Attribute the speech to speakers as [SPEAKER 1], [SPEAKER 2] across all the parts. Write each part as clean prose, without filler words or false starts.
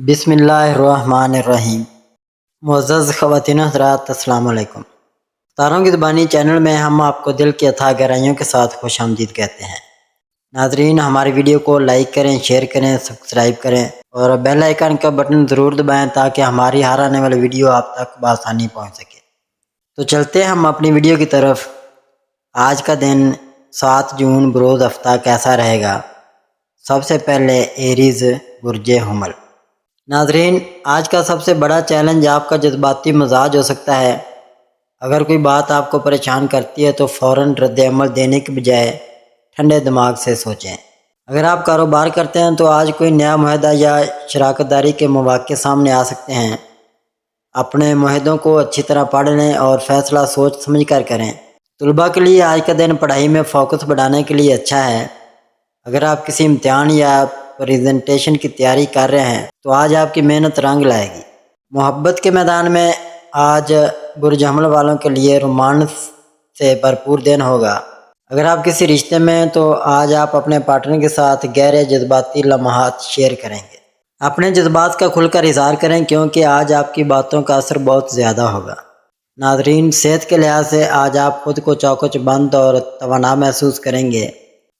[SPEAKER 1] بسم اللہ الرحمن الرحیم۔ معزز خواتین و حضرات، السلام علیکم۔ تاروں کی زبانی چینل میں ہم آپ کو دل کی اتھاہ گہرائیوں کے ساتھ خوش آمدید کہتے ہیں۔ ناظرین، ہماری ویڈیو کو لائک کریں، شیئر کریں، سبسکرائب کریں اور بیل آئیکن کا بٹن ضرور دبائیں تاکہ ہماری ہر آنے والی ویڈیو آپ تک بآسانی پہنچ سکے۔ تو چلتے ہیں ہم اپنی ویڈیو کی طرف۔ آج کا دن 7 جون بروز ہفتہ کیسا رہے گا؟ سب سے پہلے ایریز برج حمل۔ ناظرین، آج کا سب سے بڑا چیلنج آپ کا جذباتی مزاج ہو سکتا ہے۔ اگر کوئی بات آپ کو پریشان کرتی ہے تو فوراً رد عمل دینے کے بجائے ٹھنڈے دماغ سے سوچیں۔ اگر آپ کاروبار کرتے ہیں تو آج کوئی نیا معاہدہ یا شراکت داری کے مواقع سامنے آ سکتے ہیں۔ اپنے معاہدوں کو اچھی طرح پڑھ لیں اور فیصلہ سوچ سمجھ کر کریں۔ طلباء کے لیے آج کا دن پڑھائی میں فوکس بڑھانے کے لیے اچھا ہے۔ اگر آپ کسی امتحان یا پریزنٹیشن کی تیاری کر رہے ہیں تو آج آپ کی محنت رنگ لائے گی۔ محبت کے میدان میں آج برج حمل والوں کے لیے رومانس سے بھرپور دن ہوگا۔ اگر آپ کسی رشتے میں ہیں تو آج آپ اپنے پارٹنر کے ساتھ گہرے جذباتی لمحات شیئر کریں گے۔ اپنے جذبات کا کھل کر اظہار کریں کیونکہ آج آپ کی باتوں کا اثر بہت زیادہ ہوگا۔ ناظرین، صحت کے لحاظ سے آج آپ خود کو چوکچ بند اور توانا محسوس کریں گے۔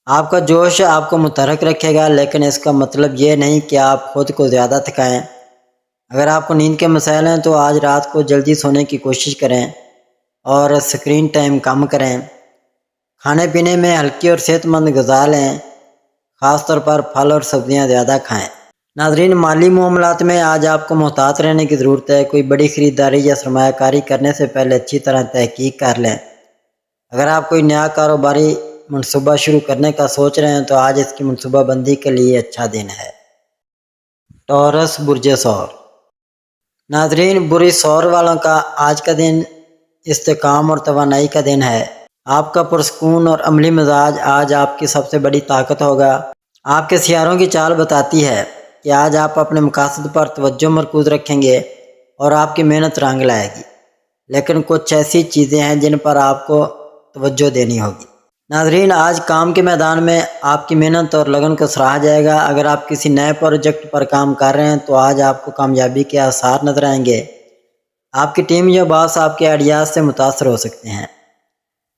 [SPEAKER 1] آپ کا جوش آپ کو متحرک رکھے گا، لیکن اس کا مطلب یہ نہیں کہ آپ خود کو زیادہ تھکائیں۔ اگر آپ کو نیند کے مسائل ہیں تو آج رات کو جلدی سونے کی کوشش کریں اور اسکرین ٹائم کم کریں۔ کھانے پینے میں ہلکی اور صحت مند غذا لیں، خاص طور پر پھل اور سبزیاں زیادہ کھائیں۔ ناظرین، مالی معاملات میں آج آپ کو محتاط رہنے کی ضرورت ہے۔ کوئی بڑی خریداری یا سرمایہ کاری کرنے سے پہلے اچھی طرح تحقیق کر لیں۔ اگر آپ کوئی نیا کاروباری منصوبہ شروع کرنے کا سوچ رہے ہیں تو آج اس کی منصوبہ بندی کے لیے اچھا دن ہے۔ ٹورس برج ثور۔ ناظرین، برج ثور والوں کا آج کا دن استحکام اور توانائی کا دن ہے۔ آپ کا پرسکون اور عملی مزاج آج آپ کی سب سے بڑی طاقت ہوگا۔ آپ کے سیاروں کی چال بتاتی ہے کہ آج آپ اپنے مقاصد پر توجہ مرکوز رکھیں گے اور آپ کی محنت رنگ لائے گی، لیکن کچھ ایسی چیزیں ہیں جن پر آپ کو توجہ دینی ہوگی۔ ناظرین، آج کام کے میدان میں آپ کی محنت اور لگن کو سراہا جائے گا۔ اگر آپ کسی نئے پروجیکٹ پر کام کر رہے ہیں تو آج آپ کو کامیابی کے آثار نظر آئیں گے۔ آپ کی ٹیم یا باس آپ کے آئیڈیاز سے متاثر ہو سکتے ہیں۔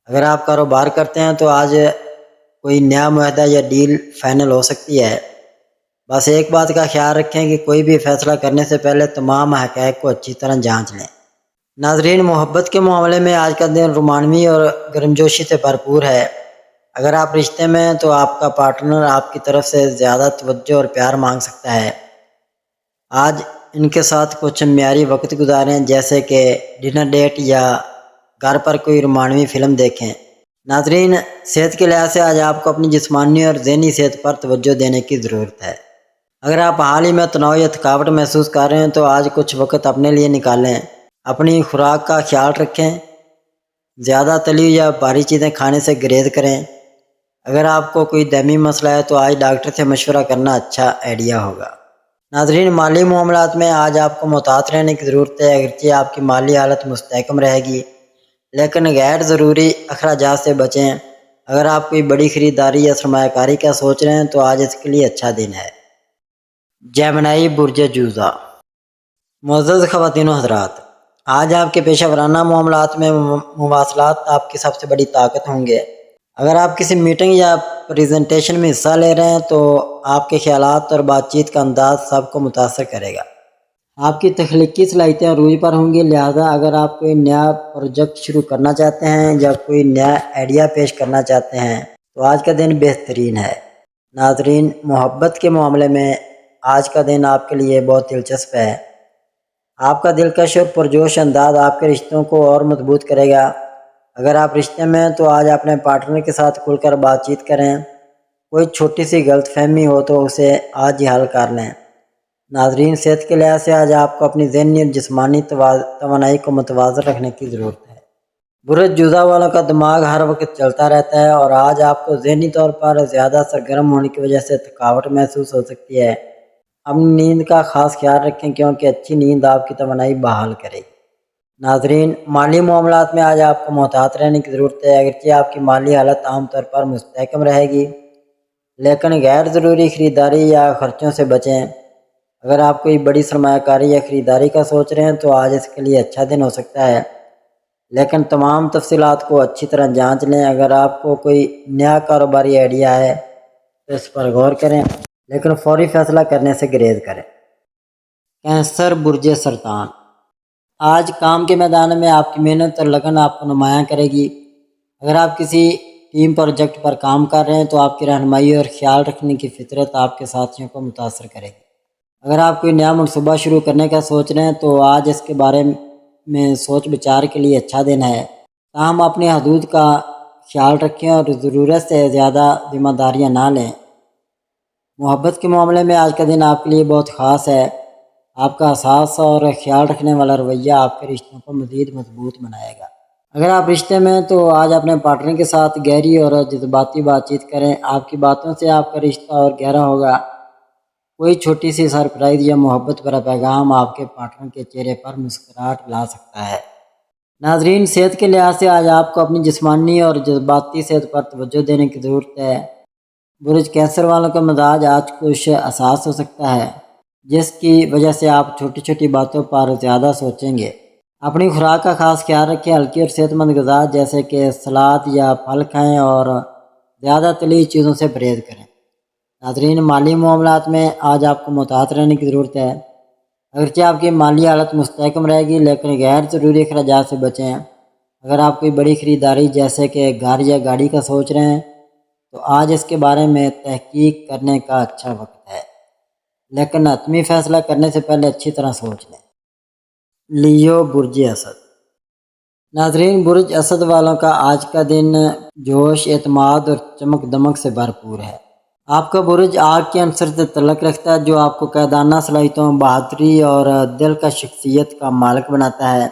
[SPEAKER 1] اگر آپ کاروبار کرتے ہیں تو آج کوئی نیا معاہدہ یا ڈیل فائنل ہو سکتی ہے۔ بس ایک بات کا خیال رکھیں کہ کوئی بھی فیصلہ کرنے سے پہلے تمام حقائق کو اچھی طرح جانچ لیں۔ ناظرین، محبت کے معاملے میں آج کا دن رومانوی اور گرمجوشی سے بھرپور ہے۔ اگر آپ رشتے میں ہیں تو آپ کا پارٹنر آپ کی طرف سے زیادہ توجہ اور پیار مانگ سکتا ہے۔ آج ان کے ساتھ کچھ معیاری وقت گزاریں، جیسے کہ ڈنر ڈیٹ یا گھر پر کوئی رومانوی فلم دیکھیں۔ ناظرین، صحت کے لحاظ سے آج آپ کو اپنی جسمانی اور ذہنی صحت پر توجہ دینے کی ضرورت ہے۔ اگر آپ حال ہی میں تناؤ یا تھکاوٹ محسوس کر رہے ہیں تو آج کچھ وقت اپنے لیے نکالیں۔ اپنی خوراک کا خیال رکھیں، زیادہ تلی یا بھاری چیزیں کھانے سے گریز کریں۔ اگر آپ کو کوئی دائمی مسئلہ ہے تو آج ڈاکٹر سے مشورہ کرنا اچھا آئیڈیا ہوگا۔ ناظرین، مالی معاملات میں آج آپ کو محتاط رہنے کی ضرورت ہے۔ اگرچہ آپ کی مالی حالت مستحکم رہے گی، لیکن غیر ضروری اخراجات سے بچیں۔ اگر آپ کوئی بڑی خریداری یا سرمایہ کاری کا سوچ رہے ہیں تو آج اس کے لیے اچھا دن ہے۔ جیمنائی برج جوزہ۔ معزز خواتین و حضرات، آج آپ کے پیشہ ورانہ معاملات میں مواصلات آپ کی سب سے بڑی طاقت ہوں گے۔ اگر آپ کسی میٹنگ یا پریزنٹیشن میں حصہ لے رہے ہیں تو آپ کے خیالات اور بات چیت کا انداز سب کو متاثر کرے گا۔ آپ کی تخلیقی صلاحیتیں عروج پر ہوں گی، لہذا اگر آپ کوئی نیا پروجیکٹ شروع کرنا چاہتے ہیں یا کوئی نیا آئیڈیا پیش کرنا چاہتے ہیں تو آج کا دن بہترین ہے۔ ناظرین، محبت کے معاملے میں آج کا دن آپ کے لیے بہت دلچسپ ہے۔ آپ کا دلکش اور پرجوش انداز آپ کے رشتوں کو اور مضبوط کرے گا۔ اگر آپ رشتے میں ہیں تو آج اپنے پارٹنر کے ساتھ کھل کر بات چیت کریں۔ کوئی چھوٹی سی غلط فہمی ہو تو اسے آج ہی حل کر لیں۔ ناظرین، صحت کے لحاظ سے آج آپ کو اپنی ذہنی اور جسمانی توانائی کو متوازن رکھنے کی ضرورت ہے۔ برج جوزہ والوں کا دماغ ہر وقت چلتا رہتا ہے اور آج آپ کو ذہنی طور پر زیادہ سرگرم ہونے کی وجہ سے تھکاوٹ محسوس ہو سکتی ہے۔ اپنی نیند کا خاص خیال رکھیں کیونکہ اچھی نیند آپ کی توانائی بحال کرے گی۔ ناظرین، مالی معاملات میں آج آپ کو محتاط رہنے کی ضرورت ہے۔ اگرچہ آپ کی مالی حالت عام طور پر مستحکم رہے گی، لیکن غیر ضروری خریداری یا خرچوں سے بچیں۔ اگر آپ کوئی بڑی سرمایہ کاری یا خریداری کا سوچ رہے ہیں تو آج اس کے لیے اچھا دن ہو سکتا ہے، لیکن تمام تفصیلات کو اچھی طرح جانچ لیں۔ اگر آپ کو کوئی نیا کاروباری آئیڈیا ہے تو اس پر غور کریں، لیکن فوری فیصلہ کرنے سے گریز کریں۔ کینسر برج سرطان، آج کام کے میدان میں آپ کی محنت اور لگن آپ کو نمایاں کرے گی۔ اگر آپ کسی ٹیم پروجیکٹ پر کام کر رہے ہیں تو آپ کی رہنمائی اور خیال رکھنے کی فطرت آپ کے ساتھیوں کو متاثر کرے گی۔ اگر آپ کوئی نیا منصوبہ شروع کرنے کا سوچ رہے ہیں تو آج اس کے بارے میں سوچ بچار کے لیے اچھا دن ہے، تاہم اپنی حدود کا خیال رکھیں اور ضرورت سے زیادہ ذمہ داریاں نہ لیں۔ محبت کے معاملے میں آج کا دن آپ کے لیے بہت خاص ہے۔ آپ کا حساس اور خیال رکھنے والا رویہ آپ کے رشتوں کو مزید مضبوط بنائے گا۔ اگر آپ رشتے میں ہیں تو آج اپنے پارٹنر کے ساتھ گہری اور جذباتی بات چیت کریں، آپ کی باتوں سے آپ کا رشتہ اور گہرا ہوگا۔ کوئی چھوٹی سی سرپرائز یا محبت بھرا پیغام آپ کے پارٹنر کے چہرے پر مسکراہٹ لا سکتا ہے۔ ناظرین، صحت کے لحاظ سے آج آپ کو اپنی جسمانی اور جذباتی صحت پر توجہ دینے کی ضرورت ہے۔ برج کینسر والوں کا مزاج آج کچھ حساس ہو سکتا ہے، جس کی وجہ سے آپ چھوٹی چھوٹی باتوں پر زیادہ سوچیں گے۔ اپنی خوراک کا خاص خیال رکھیں، ہلکی اور صحت مند غذا جیسے کہ سلاد یا پھل کھائیں اور زیادہ تلی چیزوں سے پرہیز کریں۔ ناظرین، مالی معاملات میں آج آپ کو محتاط رہنے کی ضرورت ہے۔ اگرچہ آپ کی مالی حالت مستحکم رہے گی، لیکن غیر ضروری اخراجات سے بچیں۔ اگر آپ کوئی بڑی خریداری جیسے کہ گھر یا گاڑی کا سوچ رہے ہیں تو آج اس کے بارے میں تحقیق کرنے کا اچھا وقت ہے، لیکن حتمی فیصلہ کرنے سے پہلے اچھی طرح سوچ لیں۔ لیو برج اسد، ناظرین، برج اسد والوں کا آج کا دن جوش، اعتماد اور چمک دمک سے بھرپور ہے۔ آپ کا برج آگ کے عنصر سے تعلق رکھتا ہے، جو آپ کو قائدانہ صلاحیتوں، بہادری اور دل کا شخصیت کا مالک بناتا ہے۔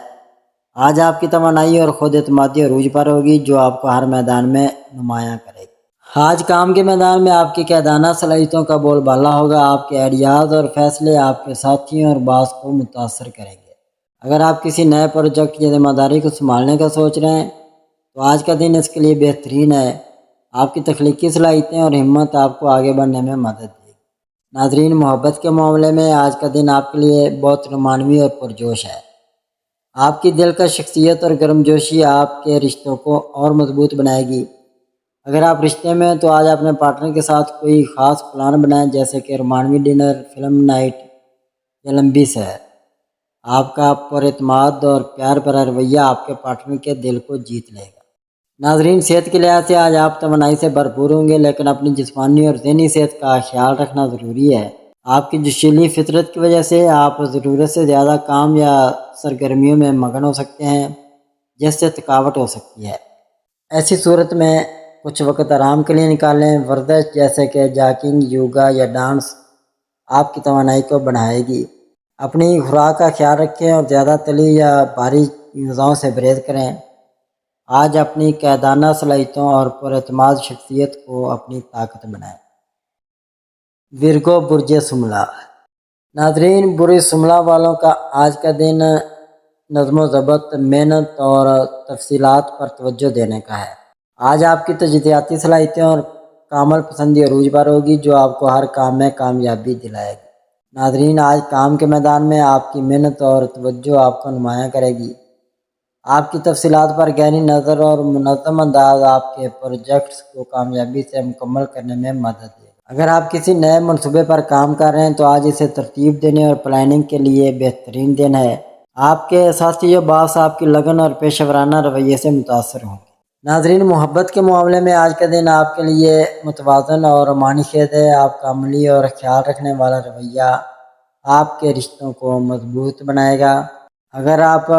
[SPEAKER 1] آج آپ کی توانائی اور خود اعتمادی عروج پر ہوگی، جو آپ کو ہر میدان میں نمایاں کرے گی۔ آج کام کے میدان میں آپ کی قائدانہ صلاحیتوں کا بول بالا ہوگا۔ آپ کے آئیڈیاز اور فیصلے آپ کے ساتھیوں اور باس کو متاثر کریں گے۔ اگر آپ کسی نئے پروجیکٹ یا ذمہ داری کو سنبھالنے کا سوچ رہے ہیں تو آج کا دن اس کے لیے بہترین ہے۔ آپ کی تخلیقی صلاحیتیں اور ہمت آپ کو آگے بڑھنے میں مدد دے گی۔ ناظرین، محبت کے معاملے میں آج کا دن آپ کے لیے بہت رومانوی اور پرجوش ہے۔ آپ کی دل کا شخصیت اور گرمجوشی آپ کے رشتوں کو اور مضبوط بنائے گی۔ اگر آپ رشتے میں ہیں تو آج اپنے پارٹنر کے ساتھ کوئی خاص پلان بنائیں، جیسے کہ رومانوی ڈنر، فلم نائٹ یا لمبی سیر۔ آپ کا پر اعتماد اور پیار بھرا رویہ آپ کے پارٹنر کے دل کو جیت لے گا۔ ناظرین، صحت کے لحاظ سے آج آپ توانائی سے بھرپور ہوں گے، لیکن اپنی جسمانی اور ذہنی صحت کا خیال رکھنا ضروری ہے۔ آپ کی جوشیلی فطرت کی وجہ سے آپ ضرورت سے زیادہ کام یا سرگرمیوں میں مگن ہو سکتے ہیں، جس سے تھکاوٹ ہو سکتی ہے۔ ایسی صورت میں کچھ وقت آرام کے لیے نکالیں۔ ورزش جیسے کہ جاگنگ، یوگا یا ڈانس آپ کی توانائی کو بڑھائے گی۔ اپنی خوراک کا خیال رکھیں اور زیادہ تلی یا بھاری غذاؤں سے پرہیز کریں۔ آج اپنی قائدانہ صلاحیتوں اور پر اعتماد شخصیت کو اپنی طاقت بنائیں۔ ورگو برج شملہ، ناظرین، برج شملہ والوں کا آج کا دن نظم و ضبط، محنت اور تفصیلات پر توجہ دینے کا ہے۔ آج آپ کی تجزیاتی صلاحیتیں اور کامل پسندی عروج پر ہوگی، جو آپ کو ہر کام میں کامیابی دلائے گی۔ ناظرین، آج کام کے میدان میں آپ کی محنت اور توجہ آپ کو نمایاں کرے گی۔ آپ کی تفصیلات پر گہری نظر اور منظم انداز آپ کے پروجیکٹس کو کامیابی سے مکمل کرنے میں مدد دے گا۔ اگر آپ کسی نئے منصوبے پر کام کر رہے ہیں تو آج اسے ترتیب دینے اور پلاننگ کے لیے بہترین دن ہے۔ آپ کے ساتھی و باس آپ کی لگن اور پیشہ ورانہ رویے سے متاثر ہوں گے۔ ناظرین، محبت کے معاملے میں آج کا دن آپ کے لیے متوازن اور رومانی خیز ہے۔ آپ کا عملی اور خیال رکھنے والا رویہ آپ کے رشتوں کو مضبوط بنائے گا۔ اگر آپ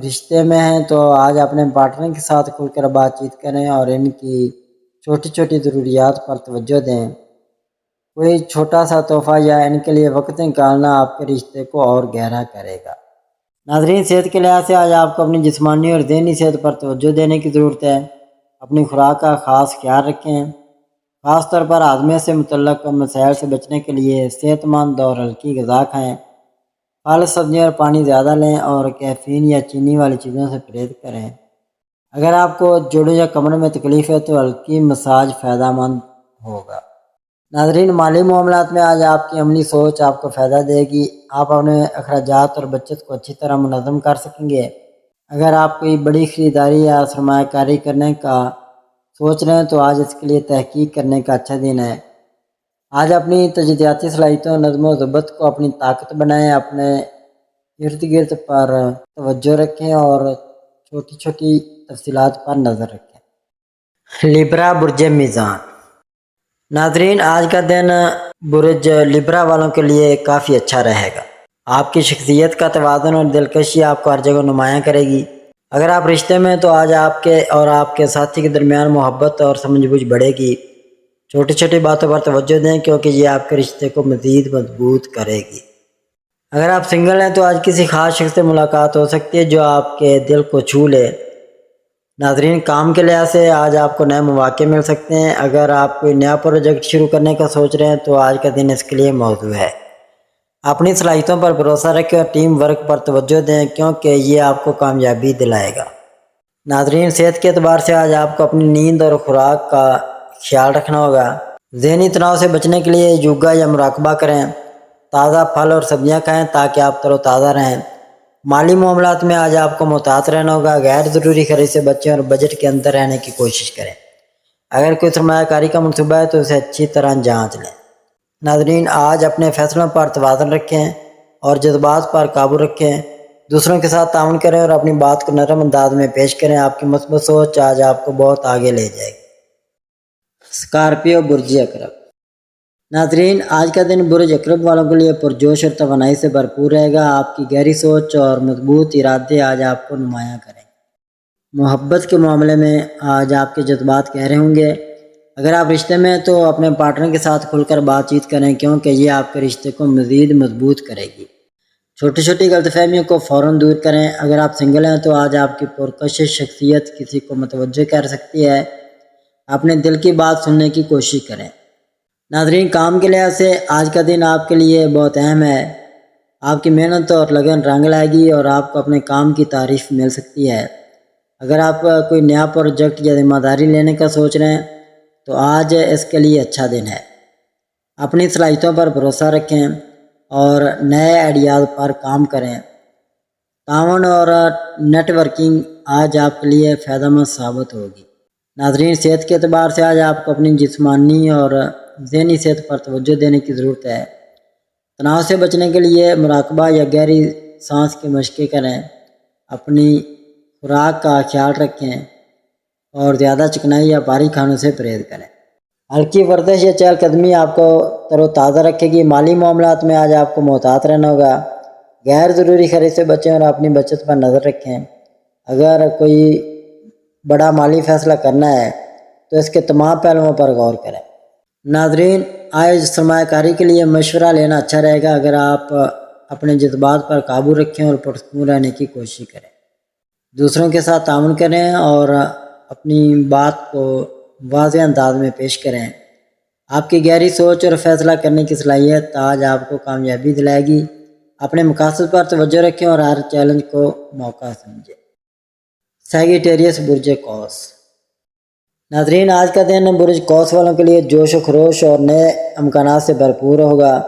[SPEAKER 1] رشتے میں ہیں تو آج اپنے پارٹنر کے ساتھ کھل کر بات چیت کریں اور ان کی چھوٹی چھوٹی ضروریات پر توجہ دیں۔ کوئی چھوٹا سا تحفہ یا ان کے لیے وقت نکالنا آپ کے رشتے کو اور گہرا کرے گا۔ ناظرین، صحت کے لحاظ سے آج آپ کو اپنی جسمانی اور ذہنی صحت پر توجہ دینے کی ضرورت ہے۔ اپنی خوراک کا خاص خیال رکھیں، خاص طور پر ہاضمے سے متعلق مسائل سے بچنے کے لیے صحت مند اور ہلکی غذا کھائیں۔ پھل، سبزیاں اور پانی زیادہ لیں اور کیفین یا چینی والی چیزوں سے پرہیز کریں۔ اگر آپ کو جوڑوں یا کمر میں تکلیف ہے تو ہلکی مساج فائدہ مند ہوگا۔ ناظرین، مالی معاملات میں آج آپ کی عملی سوچ آپ کو فائدہ دے گی۔ آپ اپنے اخراجات اور بچت کو اچھی طرح منظم کر سکیں گے۔ اگر آپ کوئی بڑی خریداری یا سرمایہ کاری کرنے کا سوچ رہے ہیں تو آج اس کے لیے تحقیق کرنے کا اچھا دن ہے۔ آج اپنی تجدیداتی صلاحیتوں، نظم و ضبط کو اپنی طاقت بنائیں، اپنے ارد گرد پر توجہ رکھیں اور چھوٹی چھوٹی تفصیلات پر نظر رکھیں۔ لیبرا برج میزان۔ ناظرین، آج کا دن برج لیبرا والوں کے لیے کافی اچھا رہے گا۔ آپ کی شخصیت کا توازن اور دلکشی آپ کو ہر جگہ نمایاں کرے گی۔ اگر آپ رشتے میں تو آج آپ کے اور آپ کے ساتھی کے درمیان محبت اور سمجھ بوجھ بڑھے گی۔ چھوٹی چھوٹی باتوں پر توجہ دیں کیونکہ یہ آپ کے رشتے کو مزید مضبوط کرے گی۔ اگر آپ سنگل ہیں تو آج کسی خاص شخص سے ملاقات ہو سکتی ہے جو آپ کے دل کو چھو لے۔ ناظرین، کام کے لحاظ سے آج آپ کو نئے مواقع مل سکتے ہیں۔ اگر آپ کوئی نیا پروجیکٹ شروع کرنے کا سوچ رہے ہیں تو آج کا دن اس کے لیے موزوں ہے۔ اپنی صلاحیتوں پر بھروسہ رکھیں اور ٹیم ورک پر توجہ دیں کیونکہ یہ آپ کو کامیابی دلائے گا۔ ناظرین، صحت کے اعتبار سے آج آپ کو اپنی نیند اور خوراک کا خیال رکھنا ہوگا۔ ذہنی تناؤ سے بچنے کے لیے یوگا یا مراقبہ کریں۔ تازہ پھل اور سبزیاں کھائیں تاکہ آپ تر و تازہ رہیں۔ مالی معاملات میں آج آپ کو محتاط رہنا ہوگا۔ غیر ضروری خرید سے بچیں اور بجٹ کے اندر رہنے کی کوشش کریں۔ اگر کوئی سرمایہ کاری کا منصوبہ ہے تو اسے اچھی طرح جانچ لیں۔ ناظرین، آج اپنے فیصلوں پر توازن رکھیں اور جذبات پر قابو رکھیں۔ دوسروں کے ساتھ تعاون کریں اور اپنی بات کو نرم انداز میں پیش کریں۔ آپ کی مثبت سوچ آج آپ کو بہت آگے لے جائے گی۔ اسکارپیو برج عقرب۔ ناظرین، آج کا دن برج عقرب والوں کے لیے پرجوش اور توانائی سے بھرپور رہے گا۔ آپ کی گہری سوچ اور مضبوط ارادے آج آپ کو نمایاں کریں۔ محبت کے معاملے میں آج آپ کے جذبات گہرے ہوں گے۔ اگر آپ رشتے میں ہیں تو اپنے پارٹنر کے ساتھ کھل کر بات چیت کریں کیونکہ یہ آپ کے رشتے کو مزید مضبوط کرے گی۔ چھوٹی چھوٹی غلط فہمیوں کو فوراً دور کریں۔ اگر آپ سنگل ہیں تو آج آپ کی پرکشش شخصیت کسی کو متوجہ کر سکتی ہے۔ اپنے دل کی بات سننے کی کوشش کریں۔ ناظرین، کام کے لحاظ سے آج کا دن آپ کے لیے بہت اہم ہے۔ آپ کی محنت اور لگن رنگ لائے گی اور آپ کو اپنے کام کی تعریف مل سکتی ہے۔ اگر آپ کوئی نیا پروجیکٹ یا ذمہ داری لینے کا سوچ رہے ہیں تو آج اس کے لیے اچھا دن ہے۔ اپنی صلاحیتوں پر بھروسہ رکھیں اور نئے آئیڈیاز پر کام کریں۔ تعاون اور نیٹ ورکنگ آج آپ کے لیے فائدہ مند ثابت ہوگی۔ ناظرین، صحت کے اعتبار سے آج آپ کو اپنی جسمانی اور ذہنی صحت پر توجہ دینے کی ضرورت ہے۔ تناؤ سے بچنے کے لیے مراقبہ یا گہری سانس کی مشقیں کریں۔ اپنی خوراک کا خیال رکھیں اور زیادہ چکنائی یا بھاری کھانوں سے پرہیز کریں۔ ہلکی ورزش یا چہل قدمی آپ کو تر و تازہ رکھے گی۔ مالی معاملات میں آج آپ کو محتاط رہنا ہوگا۔ غیر ضروری خرید سے بچیں اور اپنی بچت پر نظر رکھیں۔ اگر کوئی بڑا مالی فیصلہ کرنا ہے تو اس کے تمام پہلوؤں پر غور کریں۔ ناظرین، آج سرمایہ کاری کے لیے مشورہ لینا اچھا رہے گا۔ اگر آپ اپنے جذبات پر قابو رکھیں اور پرسکون رہنے کی کوشش کریں، دوسروں کے ساتھ تعاون کریں اور اپنی بات کو واضح انداز میں پیش کریں۔ آپ کی گہری سوچ اور فیصلہ کرنے کی صلاحیت آج آپ کو کامیابی دلائے گی۔ اپنے مقاصد پر توجہ رکھیں اور ہر چیلنج کو موقع سمجھیں۔ سیگیٹیریس برج قوس۔ ناظرین، آج کا دن برج قوس والوں کے لیے جوش و خروش اور نئے امکانات سے بھرپور ہوگا۔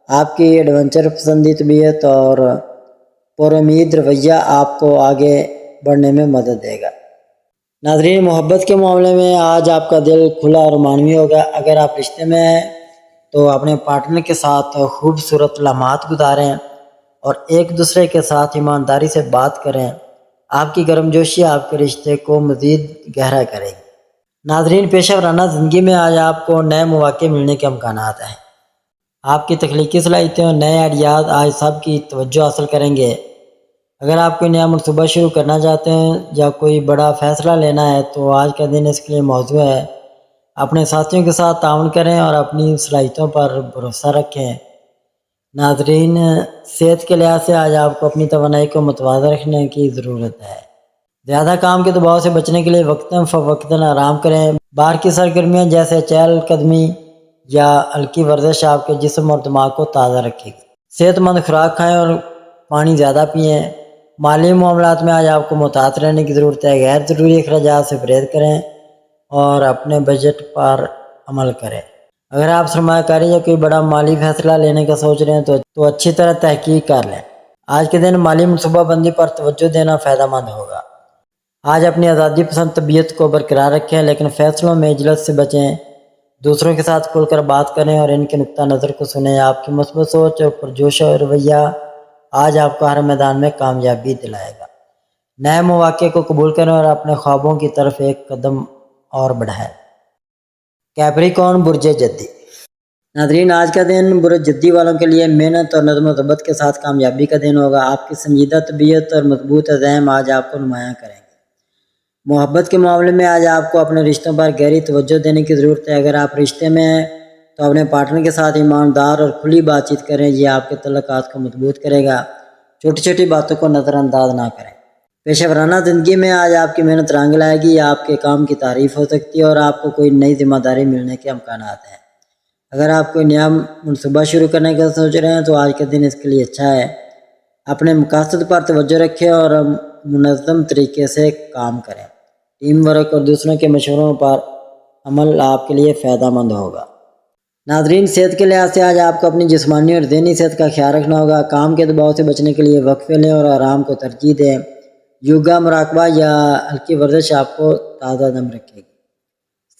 [SPEAKER 1] آپ کی ایڈونچر پسندی طبیعت اور پر امید رویہ آپ کو آگے بڑھنے میں مدد دے گا۔ ناظرین، محبت کے معاملے میں آج آپ کا دل کھلا اور رومانوی ہوگا۔ اگر آپ رشتے میں ہیں تو اپنے پارٹنر کے ساتھ خوبصورت لمحات گزاریں اور ایک دوسرے کے ساتھ ایمانداری سے بات کریں۔ آپ کی گرم جوشی آپ کے رشتے کو مزید گہرا کرے گی۔ ناظرین، پیشہ ورانہ زندگی میں آج آپ کو نئے مواقع ملنے کے امکانات ہیں۔ آپ کی تخلیقی صلاحیتیں اور نئے آئیڈیاز آج سب کی توجہ حاصل کریں گے۔ اگر آپ کوئی نیا منصوبہ شروع کرنا چاہتے ہیں یا کوئی بڑا فیصلہ لینا ہے تو آج کا دن اس کے لیے موزوں ہے۔ اپنے ساتھیوں کے ساتھ تعاون کریں اور اپنی صلاحیتوں پر بھروسہ رکھیں۔ ناظرین، صحت کے لحاظ سے آج آپ کو اپنی توانائی کو متوازن رکھنے کی ضرورت ہے۔ زیادہ کام کے دباؤ سے بچنے کے لیے وقتاً فوقتاً آرام کریں۔ باہر کی سرگرمیاں جیسے چہل قدمی یا ہلکی ورزش آپ کے جسم اور دماغ کو تازہ رکھے گی۔ صحت مند خوراک کھائیں اور پانی زیادہ پئیں۔ مالی معاملات میں آج آپ کو محتاط رہنے کی ضرورت ہے۔ غیر ضروری اخراجات سے پرہیز کریں اور اپنے بجٹ پر عمل کریں۔ اگر آپ سرمایہ کاری یا کوئی بڑا مالی فیصلہ لینے کا سوچ رہے ہیں تو اچھی طرح تحقیق کر لیں۔ آج کے دن مالی منصوبہ بندی پر توجہ دینا فائدہ مند ہوگا۔ آج اپنی آزادی پسند طبیعت کو برقرار رکھیں، لیکن فیصلوں میں عجلت سے بچیں۔ دوسروں کے ساتھ کھل کر بات کریں اور ان کے نقطہ نظر کو سنیں۔ آپ کی مثبت سوچ اور پرجوش رویہ آج آپ کو ہر میدان میں کامیابی دلائے گا۔ نئے مواقع کو قبول کریں اور اپنے خوابوں کی طرف ایک قدم اور بڑھائیں۔ کیپریکارن برج جدی۔ ناظرین، آج کا دن برج جدی والوں کے لیے محنت اور نظم و ضبط کے ساتھ کامیابی کا دن ہوگا۔ آپ کی سنجیدہ طبیعت اور مضبوط عزائم آج آپ کو نمایاں کریں گے۔ محبت کے معاملے میں آج آپ کو اپنے رشتوں پر گہری توجہ دینے کی ضرورت ہے۔ اگر آپ رشتے میں ہیں تو اپنے پارٹنر کے ساتھ ایماندار اور کھلی بات چیت کریں، یہ آپ کے تعلقات کو مضبوط کرے گا۔ چھوٹی چھوٹی باتوں کو نظر انداز نہ کریں۔ پیشہ ورانہ زندگی میں آج آپ کی محنت رنگ لائے گی، آپ کے کام کی تعریف ہو سکتی ہے اور آپ کو کوئی نئی ذمہ داری ملنے کے امکانات ہیں۔ اگر آپ کوئی نیا منصوبہ شروع کرنے کا سوچ رہے ہیں تو آج کا دن اس کے لیے اچھا ہے۔ اپنے مقاصد پر توجہ رکھیں اور منظم طریقے سے کام کریں۔ ٹیم ورک اور دوسروں کے مشوروں پر عمل آپ کے لیے فائدہ مند ہوگا۔ ناظرین، صحت کے لحاظ سے آج آپ کو اپنی جسمانی اور ذہنی صحت کا خیال رکھنا ہوگا۔ کام کے دباؤ سے بچنے کے لیے وقفے لیں اور آرام کو ترجیح دیں۔ یوگا، مراقبہ یا ہلکی ورزش آپ کو تازہ دم رکھے گی۔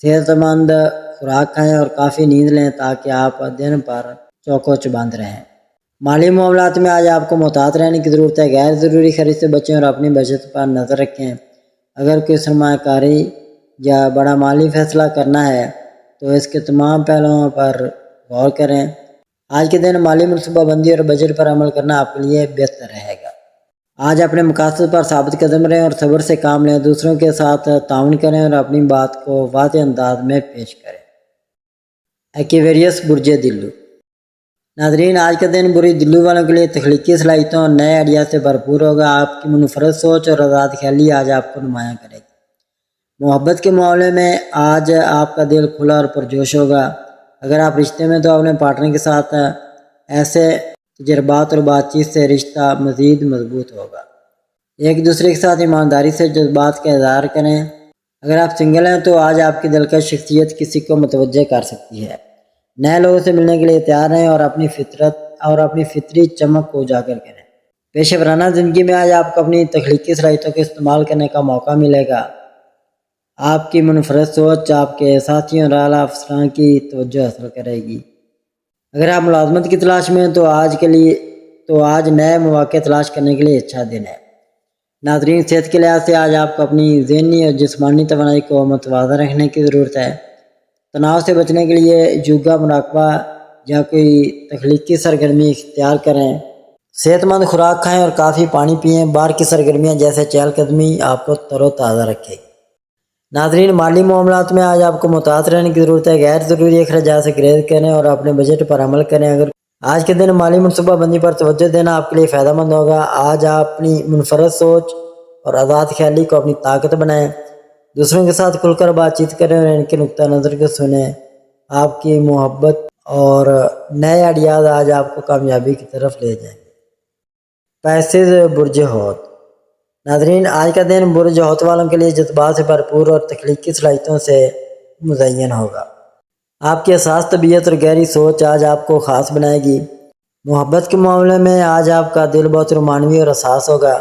[SPEAKER 1] صحت مند خوراک کھائیں اور کافی نیند لیں تاکہ آپ دن پر چوک و چبند رہیں۔ مالی معاملات میں آج آپ کو محتاط رہنے کی ضرورت ہے۔ غیر ضروری خرید سے بچیں اور اپنی بچت پر نظر رکھیں۔ اگر کوئی سرمایہ کاری یا بڑا مالی فیصلہ کرنا ہے تو اس کے تمام پہلوؤں پر غور کریں۔ آج کے دن مالی منصوبہ بندی اور بجٹ پر عمل کرنا آپ کے لیے بہتر رہے گا۔ آج اپنے مقاصد پر ثابت قدم رہیں اور صبر سے کام لیں۔ دوسروں کے ساتھ تعاون کریں اور اپنی بات کو واضح انداز میں پیش کریں۔ ایکویریس برج دلو۔ ناظرین، آج کا دن برج دلو والوں کے لیے تخلیقی صلاحیتوں اور نئے آئیڈیا سے بھرپور ہوگا۔ آپ کی منفرد سوچ اور آزاد خیالی آج آپ کو نمایاں کرے گی۔ محبت کے معاملے میں آج آپ کا دل کھلا اور پرجوش ہوگا۔ اگر آپ رشتے میں تو اپنے پارٹنر کے ساتھ ایسے تجربات اور بات چیت سے رشتہ مزید مضبوط ہوگا۔ ایک دوسرے کے ساتھ ایمانداری سے جذبات کا اظہار کریں۔ اگر آپ سنگل ہیں تو آج آپ کی دلکش شخصیت کسی کو متوجہ کر سکتی ہے۔ نئے لوگوں سے ملنے کے لیے تیار رہیں اور اپنی فطری چمک کو اجاگر کریں۔ پیشہ ورانہ زندگی میں آج آپ کو اپنی تخلیقی صلاحیتوں کو استعمال کرنے کا موقع ملے گا۔ آپ کی منفرد سوچ آپ کے ساتھیوں اور اعلیٰ افسران کی توجہ حاصل کرے گی۔ اگر آپ ملازمت کی تلاش میں ہیں تو آج نئے مواقع تلاش کرنے کے لیے اچھا دن ہے۔ ناظرین، صحت کے لحاظ سے آج آپ کو اپنی ذہنی اور جسمانی توانائی کو متوازن رکھنے کی ضرورت ہے۔ تناؤ سے بچنے کے لیے یوگا، مراقبہ یا کوئی تخلیقی سرگرمی اختیار کریں۔ صحت مند خوراک کھائیں اور کافی پانی پئیں۔ باہر کی سرگرمیاں جیسے چہل قدمی آپ کو تر و تازہ رکھے گی۔ ناظرین، مالی معاملات میں آج آپ کو محتاط رہنے کی ضرورت ہے۔ غیر ضروری اخراجات سے گریز کریں اور اپنے بجٹ پر عمل کریں۔ اگر آج کے دن مالی منصوبہ بندی پر توجہ دینا آپ کے لیے فائدہ مند ہوگا۔ آج آپ اپنی منفرد سوچ اور آزاد خیالی کو اپنی طاقت بنائیں۔ دوسروں کے ساتھ کھل کر بات چیت کریں اور ان کے نقطہ نظر کو سنیں۔ آپ کی محبت اور نئے آئیڈیاز آج آپ کو کامیابی کی طرف لے جائیں گے۔ پیسز برج حوت۔ ناظرین، آج کا دن برج حوت والوں کے لیے جذبات سے بھرپور اور تخلیقی صلاحیتوں سے مزین ہوگا۔ آپ کی حساس طبیعت اور گہری سوچ آج آپ کو خاص بنائے گی۔ محبت کے معاملے میں آج آپ کا دل بہت رومانوی اور حساس ہوگا۔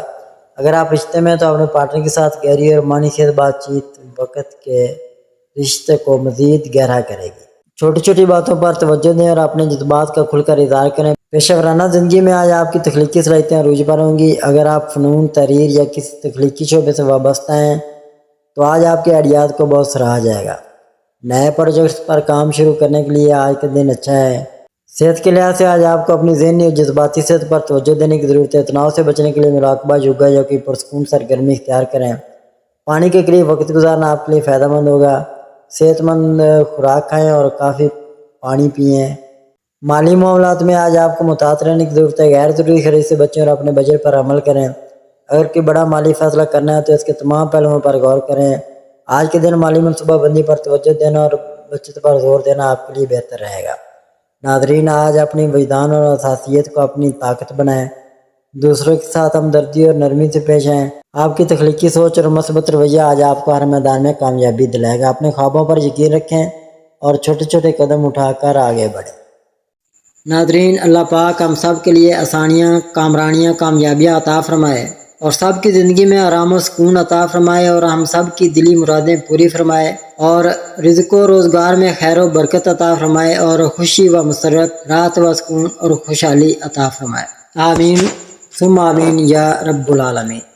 [SPEAKER 1] اگر آپ رشتے میں تو اپنے پارٹنر کے ساتھ گہری اور معنی خیز بات چیت وقت کے رشتے کو مزید گہرا کرے گی۔ چھوٹی چھوٹی باتوں پر توجہ دیں اور اپنے جذبات کا کھل کر اظہار کریں۔ پیشہ ورانہ زندگی میں آج آپ کی تخلیقی صلاحیتیں عروج پر ہوں گی۔ اگر آپ فنون، تحریر یا کسی تخلیقی شعبے سے وابستہ ہیں تو آج آپ کے آئیڈیات کو بہت سراہا جائے گا۔ نئے پروجیکٹس پر کام شروع کرنے کے لیے آج کا دن اچھا ہے۔ صحت کے لحاظ سے آج آپ کو اپنی ذہنی اور جذباتی صحت پر توجہ دینے کی ضرورت ہے۔ تناؤ سے بچنے کے لیے مراقبہ، یوگا یا کوئی پرسکون سرگرمی اختیار کریں۔ پانی کے قریب وقت گزارنا آپ کے لیے فائدہ مند ہوگا۔ صحت مند خوراک کھائیں اور کافی پانی پئیں۔ مالی معاملات میں آج آپ کو محتاط رہنے کی ضرورت ہے۔ غیر ضروری خرید سے بچیں اور اپنے بجٹ پر عمل کریں۔ اگر کوئی بڑا مالی فیصلہ کرنا ہے تو اس کے تمام پہلوؤں پر غور کریں۔ آج کے دن مالی منصوبہ بندی پر توجہ دینا اور بچت پر زور دینا آپ کے لیے بہتر رہے گا۔ ناظرین، آج اپنی وجدان اور حساسیت کو اپنی طاقت بنائیں۔ دوسروں کے ساتھ ہمدردی اور نرمی سے پیش آئیں۔ آپ کی تخلیقی سوچ اور مثبت رویہ آج آپ کو ہر میدان میں کامیابی دلائے گا۔ اپنے خوابوں پر یقین رکھیں اور چھوٹے چھوٹے قدم اٹھا کر آگے بڑھیں۔ ناظرین، اللہ پاک ہم سب کے لیے آسانیاں، کامرانیاں، کامیابیاں عطا فرمائے اور سب کی زندگی میں آرام و سکون عطا فرمائے اور ہم سب کی دلی مرادیں پوری فرمائے اور رزق و روزگار میں خیر و برکت عطا فرمائے اور خوشی و مسرت، راحت و سکون اور خوشحالی عطا فرمائے۔ آمین ثم آمین یا رب العالمین۔